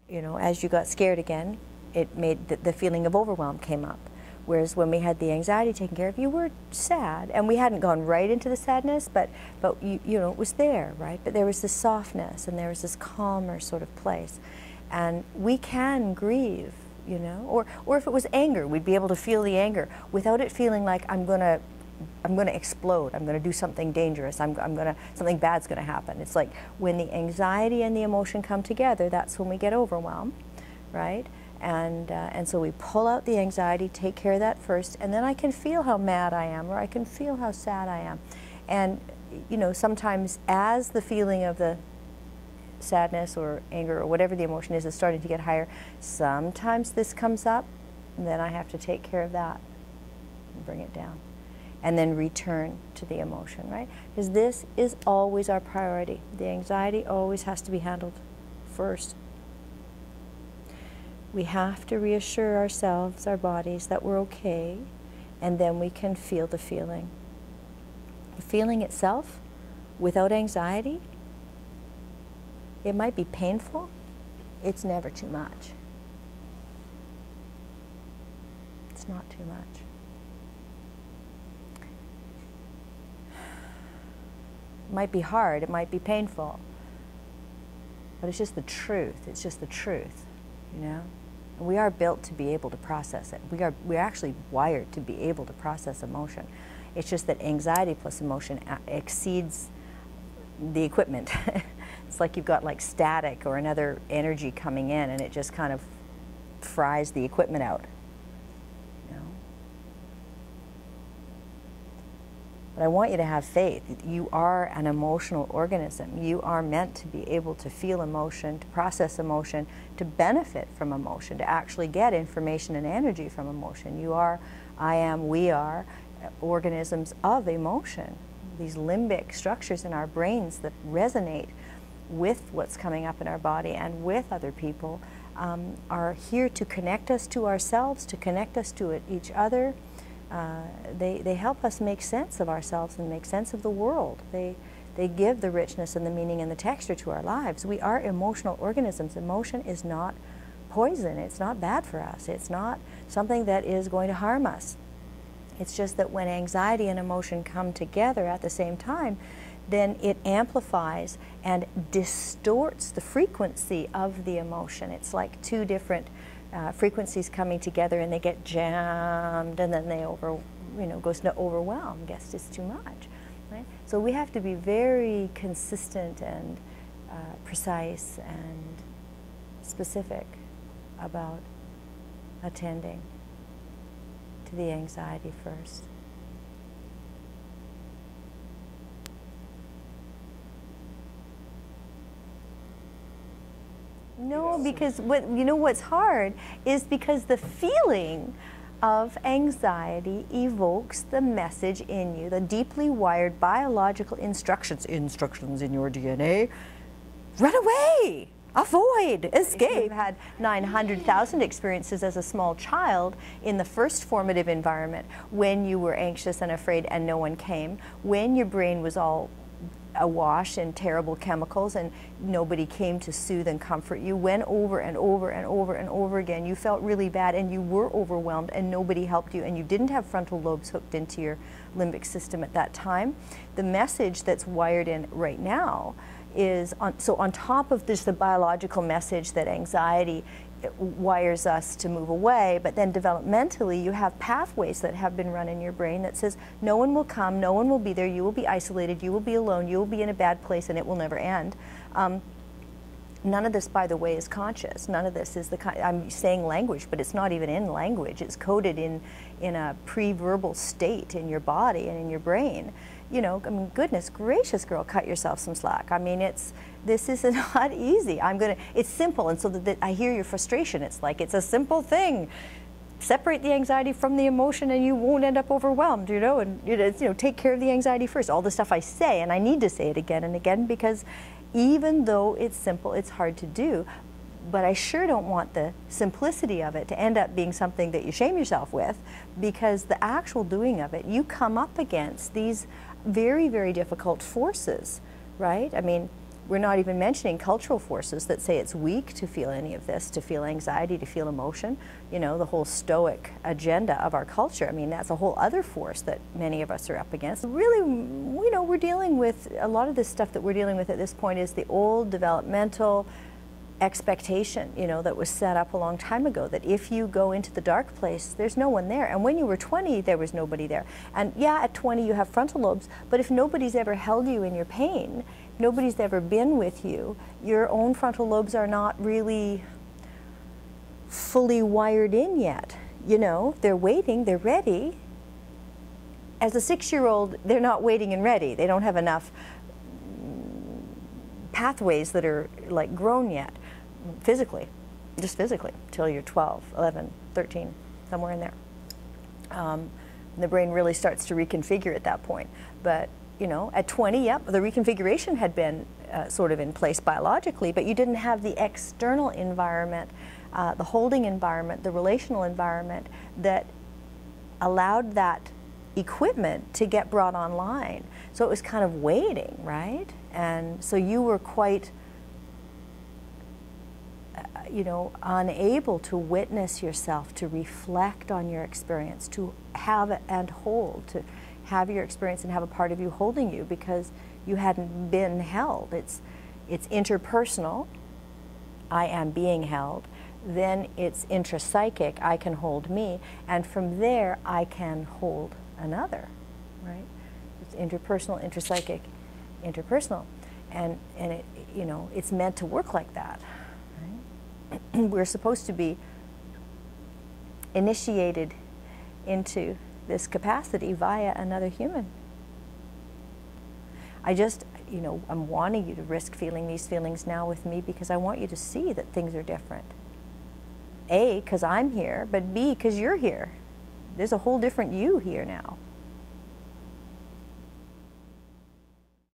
you know, as you got scared again, it made the feeling of overwhelm came up. Whereas when we had the anxiety taken care of, you were sad, and we hadn't gone right into the sadness, but you know, it was there, right? But there was this softness, and there was this calmer sort of place, and we can grieve, you know, or if it was anger, we'd be able to feel the anger without it feeling like I'm gonna explode, I'm gonna do something dangerous, something bad's gonna happen. It's like when the anxiety and the emotion come together, that's when we get overwhelmed, right? And so we pull out the anxiety, take care of that first, and then I can feel how mad I am, or I can feel how sad I am. And you know, sometimes as the feeling of the sadness or anger or whatever the emotion is starting to get higher, sometimes this comes up, and then I have to take care of that and bring it down. And then return to the emotion, right? Because this is always our priority. The anxiety always has to be handled first. We have to reassure ourselves, our bodies, that we're okay, and then we can feel the feeling. The feeling itself, without anxiety, it might be painful. It's never too much. It's not too much. It might be hard, it might be painful, but it's just the truth. It's just the truth, you know? And we are built to be able to process it. We're actually wired to be able to process emotion. It's just that anxiety plus emotion exceeds the equipment. It's like you've got like static or another energy coming in, and it just kind of fries the equipment out. But I want you to have faith. You are an emotional organism. You are meant to be able to feel emotion, to process emotion, to benefit from emotion, to actually get information and energy from emotion. You are, I am, we are organisms of emotion. These limbic structures in our brains that resonate with what's coming up in our body and with other people are here to connect us to ourselves, to connect us to each other. They help us make sense of ourselves and make sense of the world. They give the richness and the meaning and the texture to our lives. We are emotional organisms. Emotion is not poison. It's not bad for us. It's not something that is going to harm us. It's just that when anxiety and emotion come together at the same time, then it amplifies and distorts the frequency of the emotion. It's like two different frequencies coming together, and they get jammed, and then they goes into overwhelm. Guess it's too much, right? So we have to be very consistent and precise and specific about attending to the anxiety first. No, because what's hard is because the feeling of anxiety evokes the message in you, the deeply wired biological instructions in your DNA. Run away, avoid, escape. You've had 900,000 experiences as a small child in the first formative environment when you were anxious and afraid and no one came, when your brain was all awash in terrible chemicals and nobody came to soothe and comfort you, when over and over and over and over again you felt really bad and you were overwhelmed and nobody helped you and you didn't have frontal lobes hooked into your limbic system at that time. The message that's wired in right now is, on top of this, the biological message that anxiety wires us to move away, but then developmentally you have pathways that have been run in your brain that says no one will come, no one will be there, you will be isolated, you will be alone, you will be in a bad place, and it will never end. None of this, by the way, is conscious. None of this is I'm saying language, but it's not even in language. It's coded in a pre-verbal state in your body and in your brain. You know, I mean, goodness gracious, girl, cut yourself some slack. I mean, this is not easy. It's simple, and so that I hear your frustration. It's like, it's a simple thing. Separate the anxiety from the emotion and you won't end up overwhelmed, you know, and take care of the anxiety first. All the stuff I say, and I need to say it again and again, because even though it's simple, it's hard to do. But I sure don't want the simplicity of it to end up being something that you shame yourself with, because the actual doing of it, you come up against these very, very difficult forces, right? I mean, we're not even mentioning cultural forces that say it's weak to feel any of this, to feel anxiety, to feel emotion. You know, the whole stoic agenda of our culture. I mean, that's a whole other force that many of us are up against. Really, you know, we're dealing with, a lot of this stuff that we're dealing with at this point is the old developmental expectation, you know, that was set up a long time ago, that if you go into the dark place, there's no one there. And when you were 20, there was nobody there. And yeah, at 20 you have frontal lobes, but if nobody's ever held you in your pain, nobody's ever been with you, your own frontal lobes are not really fully wired in yet. You know, they're waiting, they're ready. As a 6-year-old, they're not waiting and ready. They don't have enough pathways that are like grown yet, physically, just physically, till you're 12, 11, 13, somewhere in there. The brain really starts to reconfigure at that point. But, you know, at 20, yep, the reconfiguration had been sort of in place biologically, but you didn't have the external environment, the holding environment, the relational environment that allowed that equipment to get brought online. So it was kind of waiting, right? And so you were quite, you know, unable to witness yourself, to reflect on your experience, to have it and hold, to have your experience and have a part of you holding you, because you hadn't been held. It's interpersonal, I am being held. Then it's intrapsychic, I can hold me, and from there I can hold another, right? It's interpersonal, intrapsychic, interpersonal, and it, you know, it's meant to work like that. Right? We're supposed to be initiated into this capacity via another human. I just, you know, I'm wanting you to risk feeling these feelings now with me because I want you to see that things are different. A, because I'm here, but B, because you're here. There's a whole different you here now.